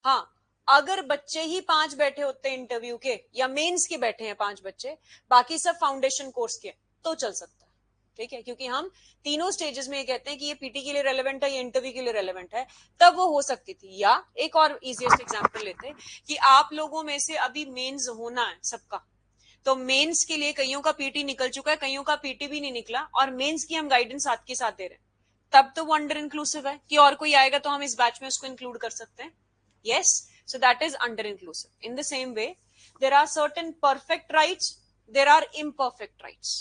हाँ, अगर बच्चे ही 5 बैठे होते हैं इंटरव्यू के या मेंस के बैठे हैं 5 बच्चे, बाकी सब फाउंडेशन कोर्स के, तो चल सकता है. ठीक है, क्योंकि हम तीनों स्टेजेस में ये कहते हैं कि ये पीटी के लिए रेलेवेंट है, ये इंटरव्यू के लिए रेलेवेंट है, तब वो हो सकती थी. या एक और इजीएस्ट एग्जांपल लेते हैं कि आप लोगों में से अभी मेंस होना है सबका, तो मेंस के लिए कईयों का पीटी निकल चुका है, कईयों का पीटी भी नहीं निकला, और मेंस की हम गाइडेंस साथ के साथ दे रहे हैं. तब तो वो अंडर इंक्लूसिव है कि और कोई आएगा तो हम इस बैच में उसको इंक्लूड कर सकते हैं. Yes, so that is under inclusive. In the same way, there are certain perfect rights, there are imperfect rights.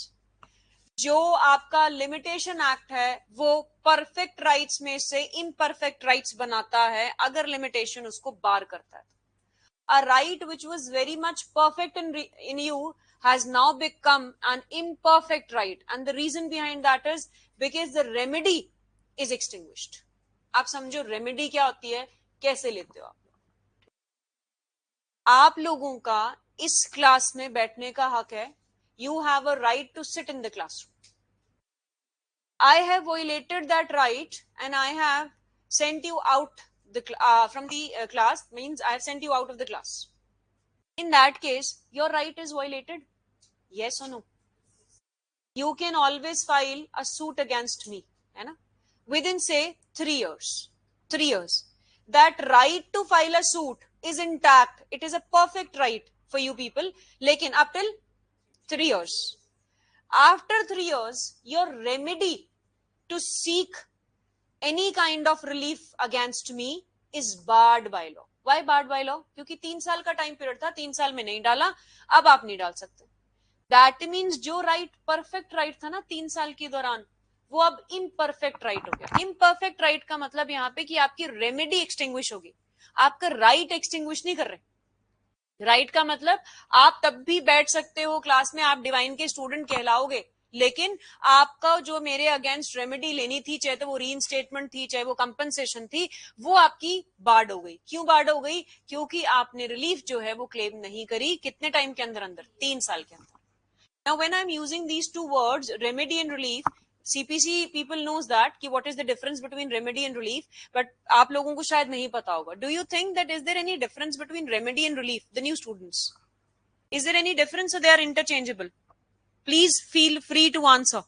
जो आपका लिमिटेशन एक्ट है वो परफेक्ट राइट्स में से इम्परफेक्ट राइट्स बनाता है अगर लिमिटेशन उसको बार करता है. A right which was very much perfect in you has now become an imperfect right, and the reason behind that is because the remedy is extinguished. आप समझो रेमेडी क्या होती है, कैसे लेते हो आप लोगों का इस क्लास में बैठने का हक है. You have a right to sit in the classroom. I have violated that right and I have sent you out from the class, means I have sent you out of the class. In that case, your right is violated. Yes or no? You can always file a suit against me, है ना, within say 3 years. 3 years. That right to file a suit is intact. It is a perfect right for you people. लेकिन up till 3 years. After 3 years, your remedy to seek any kind of relief against me is barred by law. Why barred by law? क्योंकि 3 साल का time period था, 3 साल में नहीं डाला, अब आप नहीं डाल सकते. दैट मीन्स जो राइट परफेक्ट राइट था ना 3 साल के दौरान, वो अब इम्परफेक्ट राइट हो गया. इम्परफेक्ट राइट का मतलब यहाँ पे कि आपकी रेमेडी एक्सटिंग्विश होगी, आपका राइट एक्सटिंग्विश नहीं कर रहे. राइट का मतलब आप तब भी बैठ सकते हो क्लास में, आप डिवाइन के स्टूडेंट कहलाओगे, लेकिन आपका जो मेरे अगेंस्ट रेमेडी लेनी थी, चाहे तो वो रीइंस्टेटमेंट थी, चाहे वो कंपनसेशन थी, वो आपकी बार्ड हो गई. क्यों बार्ड हो गई? क्योंकि आपने रिलीफ जो है वो क्लेम नहीं करी. कितने टाइम के अंदर? अंदर 3 साल के अंदर. Now, when I'm using these two words, remedy and relief, CPC people knows that कि what is the difference between remedy and relief, but आप लोगों को शायद नहीं पता होगा. Do you think that is there any difference between remedy and relief, the new students? Is there any difference or they are interchangeable? Please feel free to answer.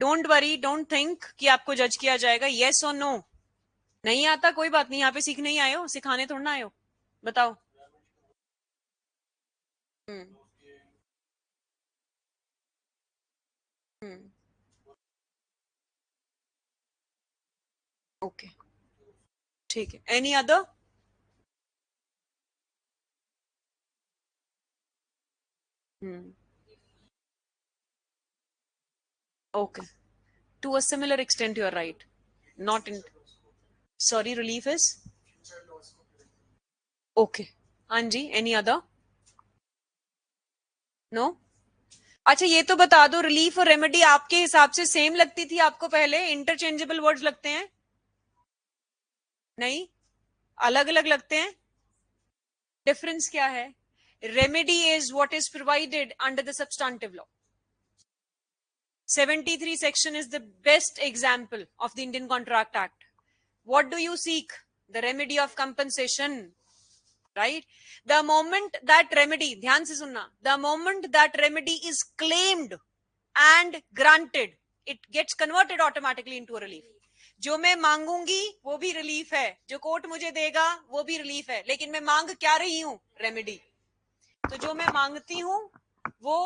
Don't worry, don't think कि आपको जज किया जाएगा. Yes or no? नहीं आता कोई बात नहीं, यहाँ पे सीखने ही आए हो, सिखाने थोड़ा ना आए हो. बताओ. हम्म. हम्म. ओके, ठीक है. Any other? Hmm. Okay. To a similar extent, you are right. Not in. Sorry, relief is? Okay. हाँ जी, any other? No? अच्छा, ये तो बता दो, रिलीफ और रेमेडी आपके हिसाब से सेम लगती थी आपको पहले, इंटरचेंजेबल वर्ड्स लगते हैं? नहीं, अलग अलग लगते हैं. डिफरेंस क्या है? Remedy is what is provided under the substantive law. 73 section is the best example of the Indian Contract Act. What do you seek? The remedy of compensation, right? The moment that remedy, ध्यान से सुनना, the moment that remedy is claimed and granted, it gets converted automatically into a relief. जो मैं मांगूंगी वो भी relief है, जो court मुझे देगा वो भी रिलीफ है, लेकिन मैं मांग क्या रही हूं? रेमेडी. तो जो मैं मांगती हूं वो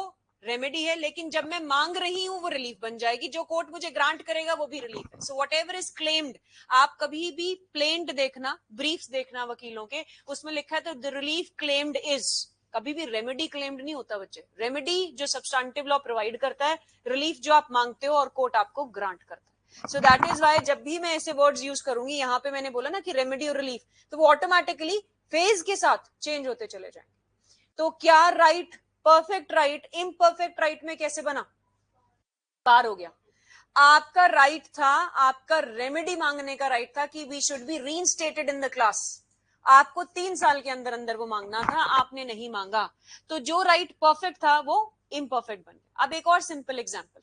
रेमेडी है, लेकिन जब मैं मांग रही हूं वो रिलीफ बन जाएगी। जो कोर्ट मुझे ग्रांट करेगा वो भी रिलीफ है। So what ever is claimed, आप कभी भी प्लेन्ड देखना, ब्रीफ्स देखना वकीलों के, उसमें लिखा है तो द रिलीफ क्लेम्ड इज, कभी भी रेमेडी क्लेम्ड नहीं होता बच्चे। रेमेडी जो सब्सटेंटिव लॉ प्रोवाइड करता है, रिलीफ जो आप मांगते हो और कोर्ट आपको ग्रांट करता है। सो दैट इज वाई जब भी मैं ऐसे वर्ड्स यूज करूंगी, यहाँ पे मैंने बोला ना कि रेमेडी और रिलीफ, तो वो ऑटोमेटिकली फेज के साथ चेंज होते चले जाएंगे। तो क्या right, perfect right imperfect right में कैसे बना? पार हो गया। आपका राइट था, आपका रेमेडी मांगने का राइट था कि we should be reinstated in the class. आपको 3 साल के अंदर अंदर वो मांगना था, आपने नहीं मांगा, तो जो राइट परफेक्ट था वो इम्परफेक्ट बन गया। अब एक और simple example,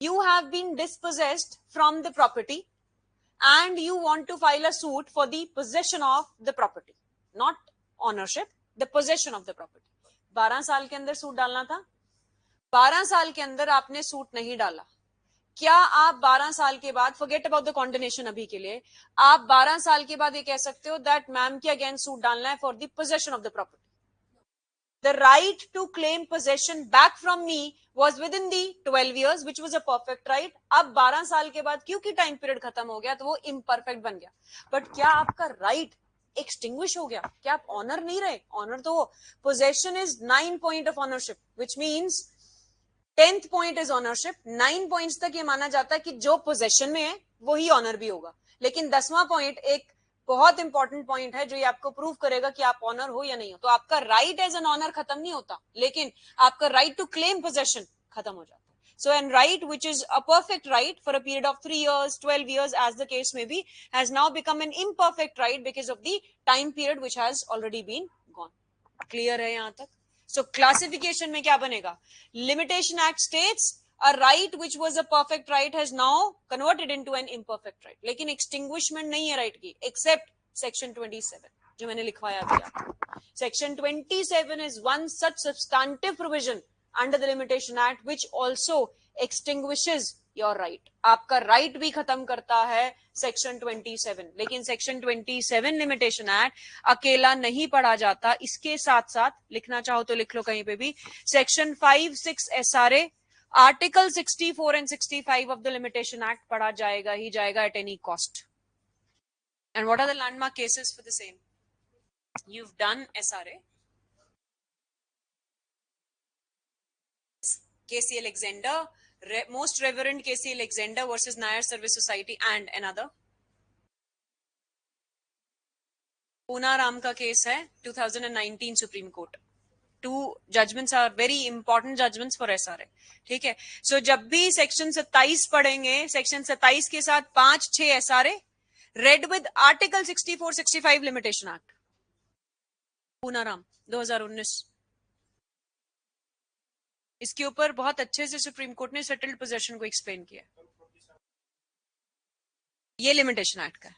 you have been dispossessed from the property and you want to file a suit for the possession of the property, not ownership, the possession of the property. 12 साल के अंदर सूट डालना था, 12 साल के अंदर आपने सूट नहीं डाला। क्या आप 12 साल के बाद, फॉरगेट अबाउट द कॉन्डोनेशन अभी के लिए, आप 12 साल के बाद ये कह सकते हो दैट मैम के अगेंस्ट सूट डालना है for the possession of the property? The right to claim possession back from me was within the 12 years, which was a perfect right. अब 12 साल के बाद क्योंकि टाइम पीरियड खत्म हो गया तो वो इम्परफेक्ट बन गया। बट क्या आपका राइट एक्सटिंग्विश हो गया? क्या आप ऑनर नहीं रहे? ऑनर तो possession is 9 point of ownership, which means 10th point is ownership. 9 points तक ये माना जाता है कि जो पोजेशन में है वही ऑनर भी होगा, लेकिन 10वां पॉइंट एक बहुत इंपॉर्टेंट पॉइंट है जो ये आपको प्रूव करेगा कि आप ऑनर हो या नहीं हो। तो आपका राइट एज एन ऑनर खत्म नहीं होता, लेकिन आपका राइट टू क्लेम पोजेशन खत्म हो जाता है। So an right which is a perfect right for a period of 3 years, 12 years as the case may be, has now become an imperfect right because of the time period which has already been gone. Clear है यहाँ तक? So classification में क्या बनेगा? Limitation Act states a right which was a perfect right has now converted into an imperfect right. लेकिन extinguishment नहीं है right की, except section 27 जो मैंने लिखवाया अभी आपको। Section 27 is one such substantive provision under the Limitation Act which also extinguishes your right. आपका right भी खत्म करता है सेक्शन 27, लेकिन सेक्शन 27 लिमिटेशन एक्ट अकेला नहीं पढ़ा जाता, इसके साथ साथ लिखना चाहो तो लिख लो कहीं पे भी, section 5-6 SRA, article 64 and 65 of the limitation act पढ़ा जाएगा ही जाएगा at any cost. And what are the landmark cases for the same? You've done SRA, KC Alexander, Most Reverend KC Alexander versus Nair Service Society and another. Poona Ram का case है 2019 supreme court. 2 judgments are very important judgments for SRA, ठीक है। सो जब भी section 27 पढ़ेंगे, section 27 के साथ 5-6 SRA read with article 64-65 limitation act. Poona Ram 2019, इसके ऊपर बहुत अच्छे से सुप्रीम कोर्ट ने सेटल्ड पोजेशन को एक्सप्लेन किया। ये लिमिटेशन एक्ट का है,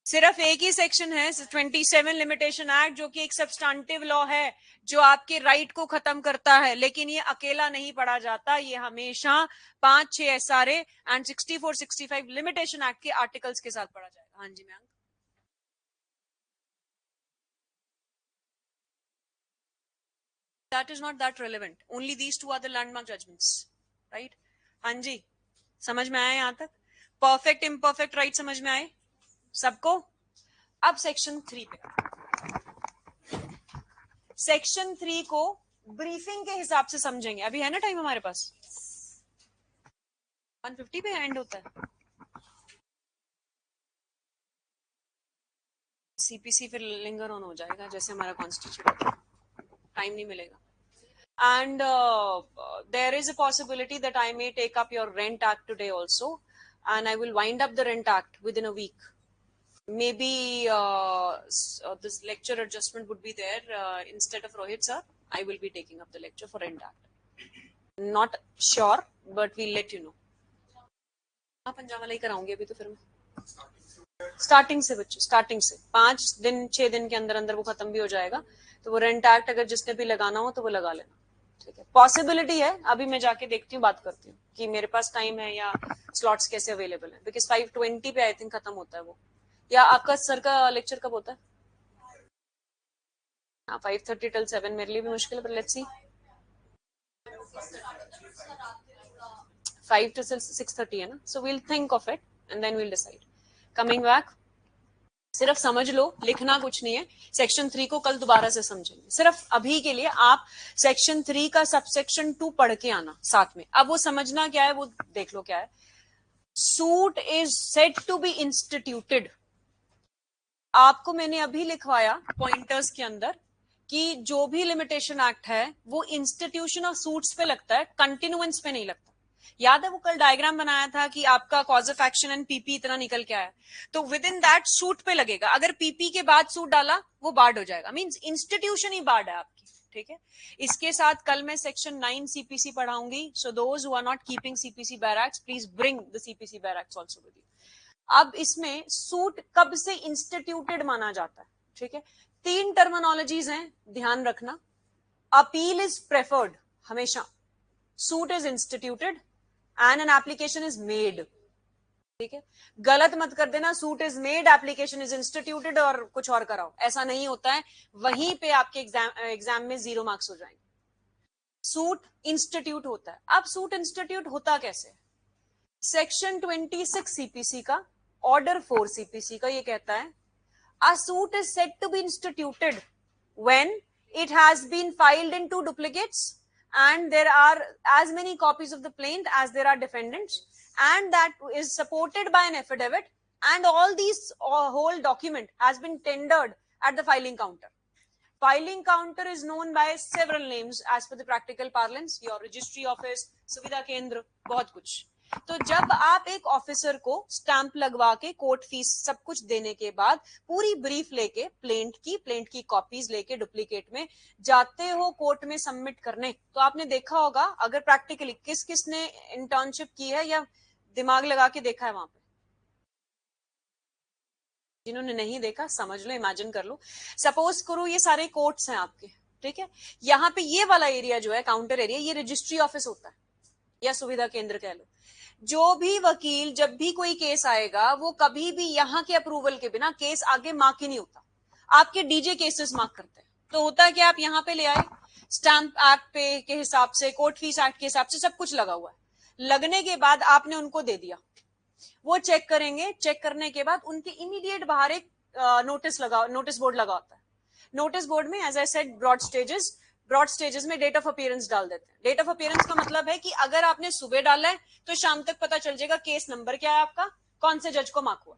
सिर्फ एक ही सेक्शन है 27 लिमिटेशन एक्ट जो कि एक सब्सटेंटिव लॉ है जो आपके राइट को खत्म करता है, लेकिन ये अकेला नहीं पढ़ा जाता, ये हमेशा 5-6 SRA एंड 64-65 लिमिटेशन एक्ट के आर्टिकल्स के साथ पढ़ा जाएगा। हाँ जी ma'am, that is not that relevant, only these 2 are the landmark judgments, right? हाँ जी, समझ में आया यहाँ तक? परफेक्ट इम्परफेक्ट राइट समझ में आए सबको? अब सेक्शन 3 पे, सेक्शन 3 को ब्रीफिंग के हिसाब से समझेंगे। अभी है ना टाइम हमारे पास, 150 पे एंड होता है। सीपीसी फिर लिंगर ऑन हो जाएगा जैसे हमारा कॉन्स्टिट्यूशन, टाइम नहीं मिलेगा। And there is a possibility that I may take up your rent act today also, and I will wind up the rent act within a week. Maybe this lecture adjustment would be there instead of Rohit sir. I will be taking up the lecture for rent act. Not sure, but we'll let you know. हाँ, पंजाब वाला ही कराऊंगी अभी तो। फिर मैं starting से बच्चे, starting से 5-6 दिन के अंदर अंदर वो खत्म भी हो जाएगा। तो वो रेंट एक्ट अगर जिसने भी लगाना हो तो वो लगा लेना, ठीक है। पॉसिबिलिटी है, अभी मैं जाके देखती हूँ, बात करती हूँ कि मेरे पास टाइम है या स्लॉट्स कैसे अवेलेबल है, बिकॉज 5:20 पे आई थिंक खत्म होता है वो। या आपका सर का लेक्चर कब होता है? 5:30 till 7 मेरे लिए भी मुश्किल है, पर लेट्स सी. 5 to 6:30 है ना, so we'll think of it and then we'll decide. Coming back, सिर्फ समझ लो, लिखना कुछ नहीं है. सेक्शन 3 को कल दोबारा से समझेंगे. सिर्फ अभी के लिए आप सेक्शन 3 का सबसेक्शन 2 पढ़ के आना साथ में. अब वो समझना क्या है वो देख लो क्या है. Suit is said to be instituted. आपको मैंने अभी लिखवाया पॉइंटर्स के अंदर कि जो भी लिमिटेशन एक्ट है वो इंस्टीट्यूशन ऑफ सूट्स पे लगता है, कंटिन्यूएंस पे नहीं लगता. याद है वो कल डायग्राम बनाया था कि आपका cause of action and PP इतना निकल के आया, तो विद इन दैट सूट पे लगेगा. अगर पीपी के बाद सूट डाला वो बार्ड हो जाएगा, मींस इंस्टीट्यूशन ही बार्ड है आपकी. ठीक है. इसके साथ कल मैं सेक्शन 9 सीपीसी पढ़ाऊंगी. So those who are not keeping CPC bare acts, please bring the CPC bare acts also with you. अब इसमें सूट कब से इंस्टीट्यूटेड माना जाता है. ठीक है. 3 टर्मिनोलॉजीज हैं, ध्यान रखना. अपील इज प्रेफर्ड हमेशा, suit is instituted and an application is made. ठीक है. गलत मत कर देना, suit is made, application is instituted और कुछ और कराओ. ऐसा नहीं होता है. वहीं पे आपके एग्जाम में 0 मार्क्स हो जाएंगे. सूट इंस्टीट्यूट होता है. अब सूट इंस्टीट्यूट होता कैसे? सेक्शन 26 सीपीसी का, ऑर्डर 4 सीपीसी का ये कहता है a suit is said to be instituted when it has been filed in 2 duplicates and there are as many copies of the plaintiff as there are defendants, and that is supported by an affidavit, and all these whole document has been tendered at the filing counter. Filing counter is known by several names as per the practical parlance, your registry office, सुविधा केंद्र, बहुत कुछ. तो जब आप एक officer को stamp लगवा के कोर्ट फीस सब कुछ देने के बाद पूरी ब्रीफ लेके प्लेंट की कॉपीज लेके डुप्लीकेट में जाते हो कोर्ट में सबमिट करने, तो आपने देखा होगा अगर प्रैक्टिकली किस किसने इंटर्नशिप की है या दिमाग लगा के देखा है वहां पे. जिन्होंने नहीं देखा समझ लो, इमेजिन कर लो. सपोज करो ये सारे कोर्ट्स हैं आपके. ठीक है. यहाँ पे ये वाला एरिया जो है काउंटर एरिया, ये रजिस्ट्री ऑफिस होता है या सुविधा केंद्र कह लो. जो भी वकील जब भी कोई केस आएगा वो कभी भी यहाँ के अप्रूवल के बिना केस आगे मार्क ही नहीं होता. आपके डीजे केसेस मार्क करते हैं. तो होता है कि आप यहाँ पे ले आए, स्टैंप एक्ट पे के हिसाब से, कोर्ट फीस एक्ट के हिसाब से सब कुछ लगा हुआ है. लगने के बाद आपने उनको दे दिया, वो चेक करेंगे. चेक करने के बाद उनके इमीडिएट बाहर एक नोटिस बोर्ड लगा होता है. नोटिस बोर्ड में as I said broad stages में डेट ऑफ अपीयरेंस डाल देते हैं. डेट ऑफ अपीयरेंस का मतलब है कि अगर आपने सुबह डाला है तो शाम तक पता चल जाएगा केस नंबर क्या है आपका, कौन से जज को मार्क हुआ.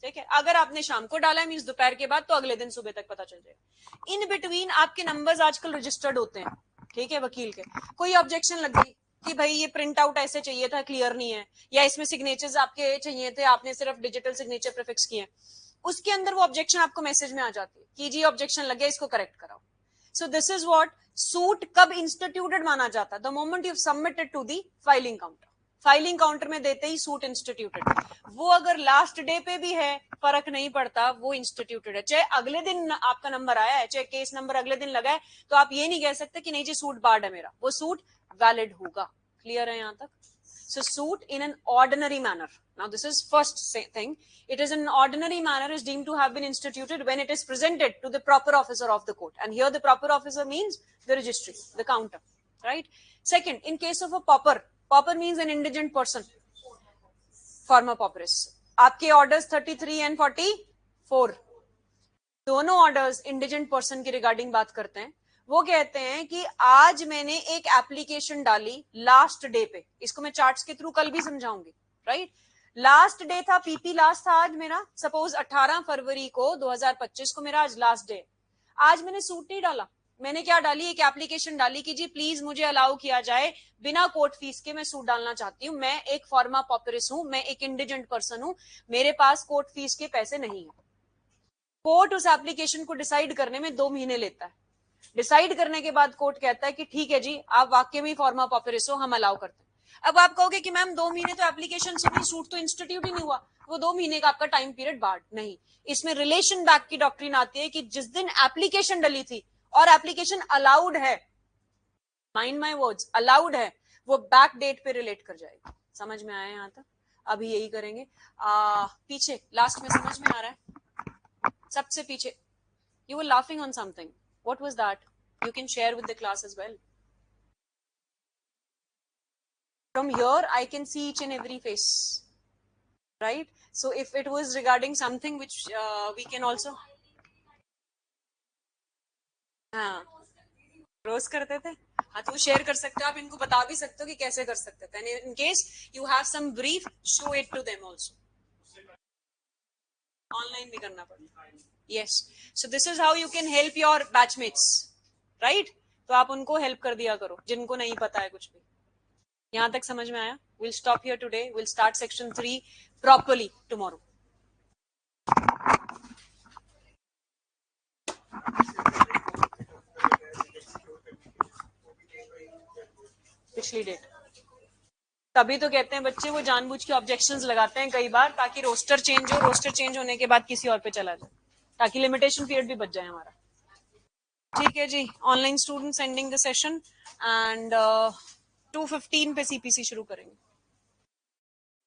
ठीक है. अगर आपने शाम को डाला है मींस दोपहर के बाद, तो अगले दिन सुबह तक पता चल जाएगा. इन बिटवीन आपके नंबर्स आजकल रजिस्टर्ड होते हैं. ठीक है. वकील के कोई ऑब्जेक्शन लग गई कि भाई ये प्रिंट आउट ऐसे चाहिए था, क्लियर नहीं है, या इसमें सिग्नेचर्स आपके चाहिए थे, आपने सिर्फ डिजिटल सिग्नेचर प्रीफिक्स किए, उसके अंदर वो ऑब्जेक्शन आपको मैसेज में आ जाती है कि जी ऑब्जेक्शन लगे, इसको करेक्ट कराओ. So this is what suit कब इंस्टीट्यूटेड माना जाता है. The moment you submitted to the filing counter. Filing counter में देते ही सूट इंस्टीट्यूटेड. वो अगर लास्ट डे पे भी है फर्क नहीं पड़ता, वो इंस्टीट्यूटेड है. चाहे अगले दिन आपका नंबर आया है, चाहे केस नंबर अगले दिन लगा है, तो आप ये नहीं कह सकते कि नहीं जी सूट बार्ड है मेरा, वो सूट वैलिड होगा. क्लियर है यहां तक? So suit in an ordinary manner. Now this is first thing. It is in an ordinary manner is deemed to have been instituted when it is presented to the proper officer of the court. And here the proper officer means the registry, the counter, right? Second, in case of a pauper means an indigent person. Forma pauperis. आपके orders 33 and 44. दोनों orders indigent person के regarding बात करते हैं. वो कहते हैं कि आज मैंने एक एप्लीकेशन डाली लास्ट डे पे, इसको मैं चार्ट्स के थ्रू कल भी समझाऊंगी. राइट. लास्ट डे था, पीपी लास्ट था आज मेरा. सपोज 18 फरवरी को 2025 को मेरा आज लास्ट डे. आज मैंने सूट नहीं डाला, मैंने क्या डाली, एक एप्लीकेशन डाली कि जी प्लीज मुझे अलाउ किया जाए, बिना कोर्ट फीस के मैं सूट डालना चाहती हूँ, मैं एक फॉर्मा पॉपुलिस हूँ, मैं एक इंडिजेंट पर्सन हूँ, मेरे पास कोर्ट फीस के पैसे नहीं है. कोर्ट उस एप्लीकेशन को डिसाइड करने में 2 महीने लेता है. डिसाइड करने के बाद कोर्ट कहता है कि ठीक है जी आप वाकई में फॉर्मा पॉपुलिस हो, हम अलाउ करते हैं. अब आप कहोगे कि मैम 2 महीने तो एप्लीकेशन सुनी, सूट तो इंस्टीट्यूट ही नहीं हुआ, वो 2 महीने का आपका टाइम पीरियड बार्ड नहीं. इसमें रिलेशन बैक की डॉक्ट्रिन आती है कि जिस दिन एप्लीकेशन डली थी और एप्लीकेशन अलाउड है, माइंड माई वर्ड्स, अलाउड है, वो बैक डेट पे रिलेट कर जाएगी. समझ में आया यहां तक? अभी यही करेंगे. पीछे लास्ट में समझ में आ रहा है? सबसे पीछे. You were laughing on something. What was that? You can share with the class as well. From here, I can see each and every face, right? So if it was regarding something which we can also, हाँ, रोज करते थे, हाँ तो share कर सकते हो आप, इनको बता भी सकते हो कि कैसे कर सकते थे. In case you have some brief, show it to them also. Online भी करना पड़ता है. Yes. So this is how you can help your batchmates, right? तो आप उनको हेल्प कर दिया करो जिनको नहीं पता है कुछ भी. यहाँ तक समझ में आया? We'll stop here today. We'll start section 3 properly tomorrow. पिछली डेट तभी तो कहते हैं बच्चे वो जानबूझ के ऑब्जेक्शंस लगाते हैं कई बार, ताकि रोस्टर चेंज होने के बाद किसी और पे चला जाए, ताकि लिमिटेशन पीरियड भी बच जाए हमारा. ठीक है जी. Online students ending the session and 2:15 पे सीपीसी शुरू करेंगे.